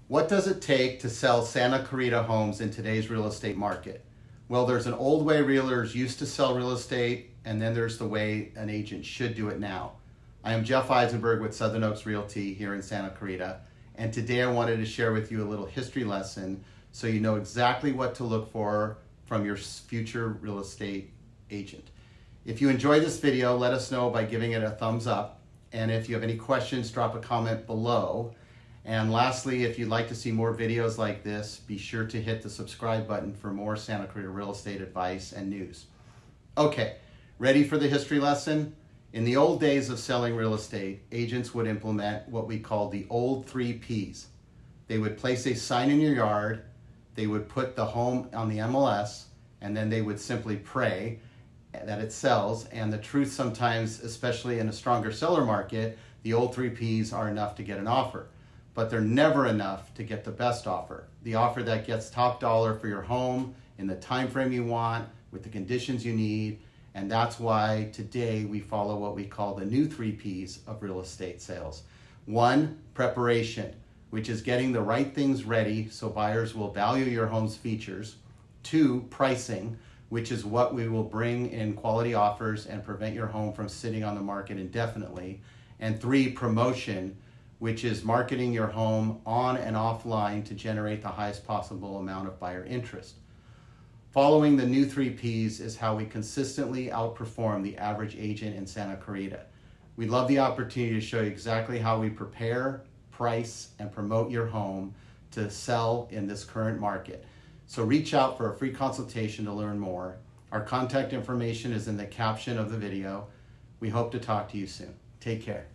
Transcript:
What does it take to sell Santa Clarita homes in today's real estate market? Well, there's an old way realtors used to sell real estate, and then there's the way an agent should do it now. I am Jeff Eisenberg with Southern Oaks Realty here in Santa Clarita, and today I wanted to share with you a little history lesson so you know exactly what to look for from your future real estate agent. If you enjoyed this video, let us know by giving it a thumbs up, and if you have any questions, drop a comment below. And lastly, if you'd like to see more videos like this, be sure to hit the subscribe button for more Santa Clarita real estate advice and news. Okay, ready for the history lesson? In the old days of selling real estate, agents would implement what we call the old 3 Ps. They would place a sign in your yard, they would put the home on the MLS, and then they would simply pray that it sells. And the truth sometimes, especially in a stronger seller market, the old 3 Ps are enough to get an offer. But they're never enough to get the best offer. The offer that gets top dollar for your home in the time frame you want, with the conditions you need. And that's why today we follow what we call the new 3 Ps of real estate sales. 1, preparation, which is getting the right things ready so buyers will value your home's features. 2, pricing, which is what we will bring in quality offers and prevent your home from sitting on the market indefinitely. And 3, promotion, which is marketing your home on and offline to generate the highest possible amount of buyer interest. Following the new 3 Ps is how we consistently outperform the average agent in Santa Clarita. We'd love the opportunity to show you exactly how we prepare, price, and promote your home to sell in this current market. So reach out for a free consultation to learn more. Our contact information is in the caption of the video. We hope to talk to you soon. Take care.